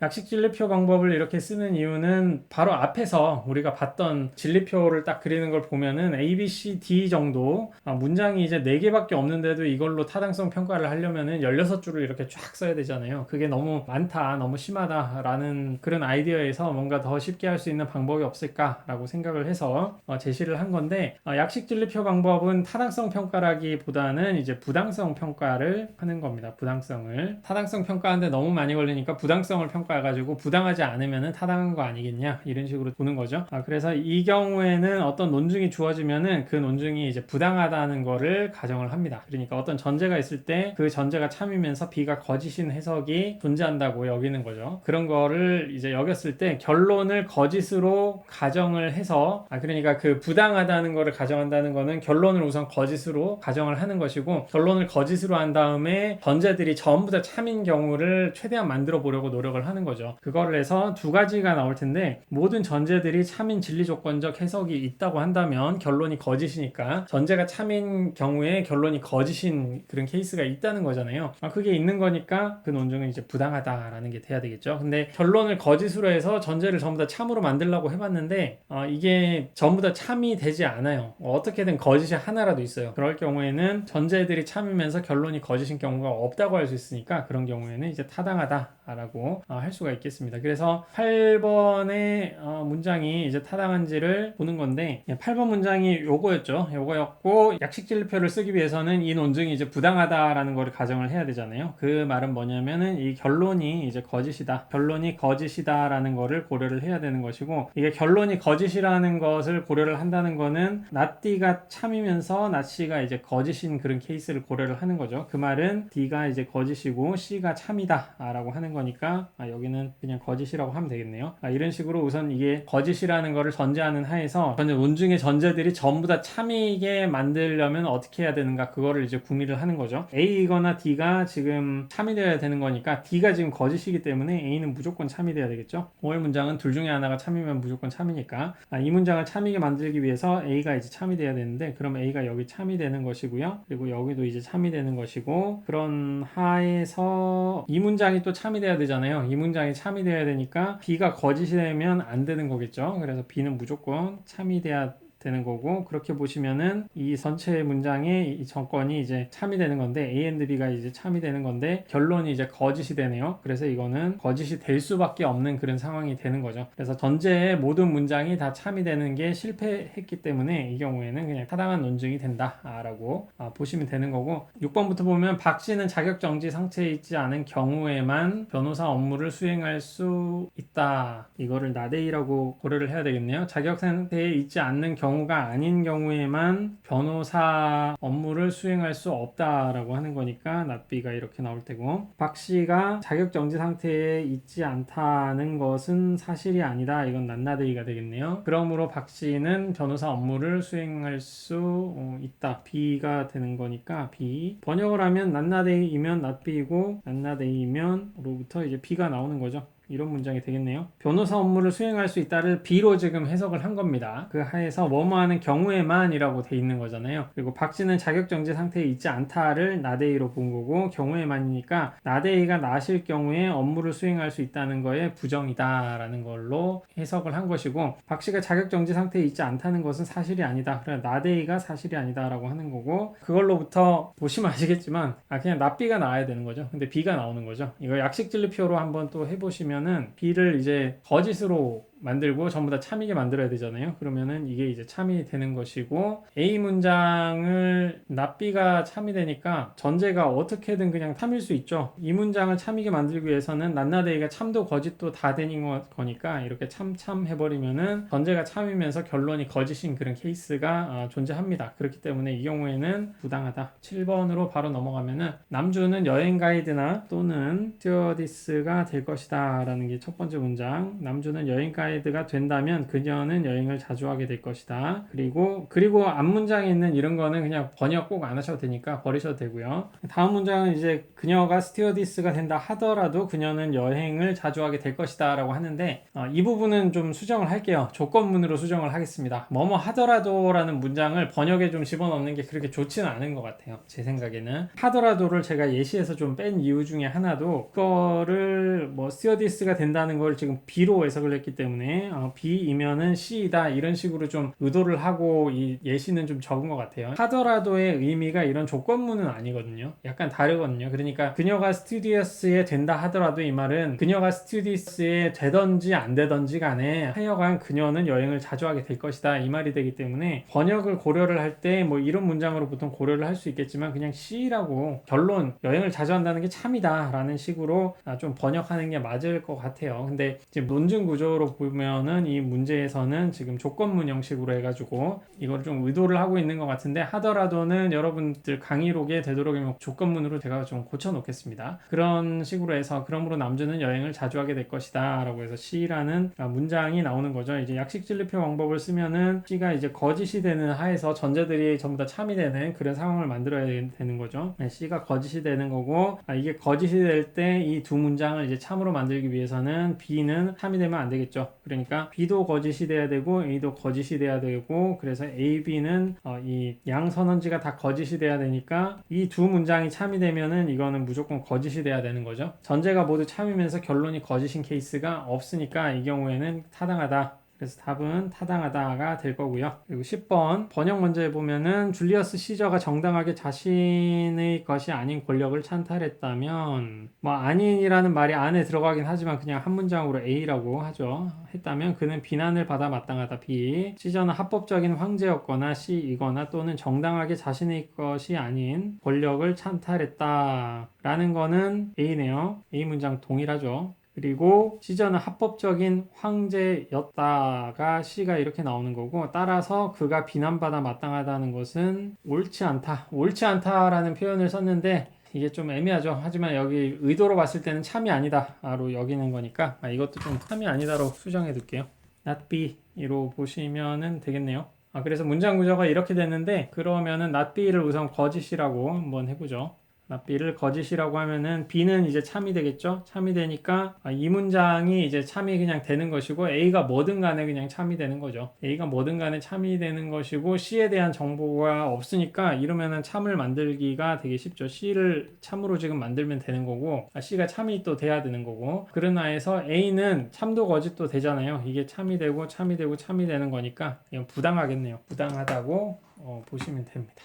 약식 진리표 방법을 이렇게 쓰는 이유는 바로 앞에서 우리가 봤던 진리표를 딱 그리는 걸 보면은 A, B, C, D 정도 문장이 이제 4개밖에 없는데도 이걸로 타당성 평가를 하려면은 16줄을 이렇게 쫙 써야 되잖아요. 그게 너무 많다, 너무 심하다라는 그런 아이디어에서 뭔가 더 쉽게 할 수 있는 방법이 없을까라고 생각을 해서 제시를 한 건데, 약식 진리표 방법은 타당성 평가라기보다는 이제 부당성 평가를 하는 겁니다. 부당성을. 타당성 평가하는데 너무 많이 걸리니까 부당성을 평가해가지고 부당하지 않으면 타당한 거 아니겠냐 이런 식으로 보는 거죠. 그래서 이 경우에는 어떤 논증이 주어지면은 그 논증이 이제 부당하다는 거를 가정을 합니다. 그러니까 어떤 전제가 있을 때 그 전제가 참이면서 B가 거짓인 해석이 존재한다고 여기는 거죠. 그런 거를 이제 여겼을 때 결론을 거짓으로 가정을 해서 그러니까 그 부당하다는 거를 가정한다는 거는 결론을 우선 거짓으로 가정을 하는 것이고, 결론을 거짓으로 한 다음에 전제들이 전부 다 참인 경우를 최대한 만들어 보려고 노력을 하는 거죠. 그거를 해서 두 가지가 나올 텐데, 모든 전제들이 참인 진리 조건적 해석이 있다고 한다면 결론이 거짓이니까 전제가 참인 경우에 결론이 거짓인 그런 케이스가 있다는 거잖아요. 그게 있는 거니까 그 논증은 이제 부당하다라는 게 돼야 되겠죠. 근데 결론을 거짓으로 해서 전제를 전부 다 참으로 만들려고 해봤는데 이게 전부 다 참이 되지 않아요. 어떻게든 거짓이 하나라도 있어요. 그럴 경우에는 전제들이 참이면서 결론이 거짓인 경우가 없다고 할 수 있으니까 그런 경우에는 이제 타당하다라고 할 수가 있겠습니다. 그래서 8번의 문장이 이제 타당한지를 보는 건데, 8번 문장이 요거였고, 약식 진리표를 쓰기 위해서는 이 논증이 이제 부당하다라는 거를 가정을 해야 되잖아요. 그 말은 뭐냐면은 이 결론이 이제 거짓이다. 결론이 거짓이다라는 거를 고려를 해야 되는 것이고, 이게 결론이 거짓이라는 것을 고려를 한다는 거는 나D가 참이면서 나C가 이제 거짓인 그런 케이스를 고려를 하는 거죠. 그 말은 D가 이제 거짓이고 C가 참이다 라고 하는 거니까 여기는 그냥 거짓이라고 하면 되겠네요. 이런 식으로 우선 이게 거짓이라는 거를 전제하는 하에서 논증의 전제들이 전부 다 참이게 만들려면 어떻게 해야 되는가, 그거를 이제 궁리를 하는 거죠. A거나 D가 지금 참이 되어야 되는 거니까 D가 지금 거짓이기 때문에 A는 무조건 참이 돼야 되겠죠. 5월 문장은 둘 중에 하나가 참이면 무조건 참이니까 이 문장을 참이게 만들기 위해서 A가 이제 참이 돼야 되는데, 그럼 A가 여기 참이 되는 것이고요. 그리고 여기도 이제 참이 되는 것이고, 그런 하에서 이 문장이 또 참이 돼야 되잖아요. 이 문장이 참이 돼야 되니까 B가 거짓이 되면 안 되는 거겠죠. 그래서 B는 무조건 참이 돼야 되는 거고, 그렇게 보시면은 이 전체 문장의 이 정권이 이제 참이 되는 건데, A and B가 이제 참이 되는 건데 결론이 이제 거짓이 되네요. 그래서 이거는 거짓이 될 수밖에 없는 그런 상황이 되는 거죠. 그래서 전제의 모든 문장이 다 참이 되는 게 실패했기 때문에 이 경우에는 그냥 타당한 논증이 된다라고 보시면 되는 거고, 6번부터 보면 박 씨는 자격 정지 상태에 있지 않은 경우에만 변호사 업무를 수행할 수 있다. 이거를 나데이라고 고려를 해야 되겠네요. 자격 상태에 있지 않는 경우가 아닌 경우에만 변호사 업무를 수행할 수 없다라고 하는 거니까 낫비가 이렇게 나올 테고, 박 씨가 자격 정지 상태에 있지 않다는 것은 사실이 아니다. 이건 낫나데이가 되겠네요. 그러므로 박 씨는 변호사 업무를 수행할 수 있다. B가 되는 거니까 B. 번역을 하면 낫나데이이면 낫비이고 낫나데이이면 로부터 이제 B가 나오는 거죠. 이런 문장이 되겠네요. 변호사 업무를 수행할 수 있다를 B로 지금 해석을 한 겁니다. 그 하에서 뭐뭐하는 경우에만 이라고 돼 있는 거잖아요. 그리고 박씨는 자격정지 상태에 있지 않다를 나데이로 본 거고, 경우에만이니까 나데이가 나실 경우에 업무를 수행할 수 있다는 거에 부정이다 라는 걸로 해석을 한 것이고, 박씨가 자격정지 상태에 있지 않다는 것은 사실이 아니다. 그래 나데이가 사실이 아니다 라고 하는 거고, 그걸로부터 보시면 아시겠지만 그냥 낫비가 나와야 되는 거죠. 근데 B가 나오는 거죠. 이거 약식 진리표로 한번 또 해보시면은 B를 이제 거짓으로 만들고 전부 다 참이게 만들어야 되잖아요. 그러면은 이게 이제 참이 되는 것이고, A 문장을 낫비가 참이 되니까 전제가 어떻게든 그냥 참일 수 있죠. 이 문장을 참이게 만들기 위해서는 낫나데이가 참도 거짓도 다 되는 거니까 이렇게 참 해버리면은 전제가 참이면서 결론이 거짓인 그런 케이스가 존재합니다. 그렇기 때문에 이 경우에는 부당하다. 7번으로 바로 넘어가면은 남주는 여행 가이드나 또는 스튜어디스가 될 것이다 라는 게 첫 번째 문장. 남주는 여행 가이드 satisfied가 된다면 그녀는 여행을 자주 하게 될 것이다. 그리고 앞문장에 있는 이런 거는 그냥 번역 꼭 안 하셔도 되니까 버리셔도 되고요. 다음 문장은 이제 그녀가 스튜어디스가 된다 하더라도 그녀는 여행을 자주 하게 될 것이다 라고 하는데 이 부분은 좀 수정을 할게요. 조건문으로 수정을 하겠습니다. 뭐뭐 하더라도 라는 문장을 번역에 좀 집어넣는 게 그렇게 좋지는 않은 것 같아요. 제 생각에는 하더라도를 제가 예시에서 좀 뺀 이유 중에 하나도 그거를 뭐 스튜어디스가 된다는 걸 지금 B로 해석을 했기 때문에 B이면은 C이다 이런 식으로 좀 의도를 하고 이 예시는 좀 적은 것 같아요. 하더라도의 의미가 이런 조건문은 아니거든요. 약간 다르거든요. 그러니까 그녀가 스튜디어스에 된다 하더라도 이 말은 그녀가 스튜디어스에 되던지 안 되던지 간에 하여간 그녀는 여행을 자주 하게 될 것이다 이 말이 되기 때문에 번역을 고려를 할 때 뭐 이런 문장으로 보통 고려를 할 수 있겠지만 그냥 C라고 결론 여행을 자주 한다는 게 참이다 라는 식으로 좀 번역하는 게 맞을 것 같아요. 근데 지금 논증 구조로 보면은 이 문제에서는 지금 조건문 형식으로 해가지고 이걸 좀 의도를 하고 있는 것 같은데 하더라도는 여러분들 강의록에 되도록이면 조건문으로 제가 좀 고쳐 놓겠습니다. 그런 식으로 해서 그러므로 남주는 여행을 자주 하게 될 것이다 라고 해서 C라는 문장이 나오는 거죠. 이제 약식 진리표 방법을 쓰면은 C가 이제 거짓이 되는 하에서 전제들이 전부 다 참이 되는 그런 상황을 만들어야 되는 거죠. C가 거짓이 되는 거고 이게 거짓이 될 때 이 두 문장을 이제 참으로 만들기 위해서는 B는 참이 되면 안 되겠죠. 그러니까 B도 거짓이 돼야 되고 A도 거짓이 돼야 되고 그래서 A, B는 이 양선언지가 다 거짓이 돼야 되니까 이 두 문장이 참이 되면은 이거는 무조건 거짓이 돼야 되는 거죠. 전제가 모두 참이면서 결론이 거짓인 케이스가 없으니까 이 경우에는 타당하다. 그래서 답은 타당하다가 될 거고요. 그리고 10번 번역 문제 보면은 줄리어스 시저가 정당하게 자신의 것이 아닌 권력을 찬탈했다면 뭐 아닌이라는 말이 안에 들어가긴 하지만 그냥 한 문장으로 A라고 하죠. 했다면 그는 비난을 받아 마땅하다. B. 시저는 합법적인 황제였거나 C이거나 또는 정당하게 자신의 것이 아닌 권력을 찬탈했다 라는 거는 A네요. A 문장 동일하죠. 그리고 시저는 합법적인 황제였다가 C가 이렇게 나오는 거고 따라서 그가 비난받아 마땅하다는 것은 옳지 않다. 옳지 않다라는 표현을 썼는데 이게 좀 애매하죠. 하지만 여기 의도로 봤을 때는 참이 아니다로 여기는 거니까 이것도 좀 참이 아니다로 수정해 둘게요. not B로 보시면 되겠네요. 그래서 문장 구조가 이렇게 됐는데 그러면은 not B를 우선 거짓이라고 한번 해보죠. B를 거짓이라고 하면은 B는 이제 참이 되겠죠? 참이 되니까 이 문장이 이제 참이 그냥 되는 것이고 A가 뭐든 간에 그냥 참이 되는 거죠. A가 뭐든 간에 참이 되는 것이고 C에 대한 정보가 없으니까 이러면은 참을 만들기가 되게 쉽죠. C를 참으로 지금 만들면 되는 거고 C가 참이 또 돼야 되는 거고 그러나 해서 A는 참도 거짓도 되잖아요. 이게 참이 되고 참이 되고 참이 되는 거니까 이건 부당하겠네요. 부당하다고 보시면 됩니다.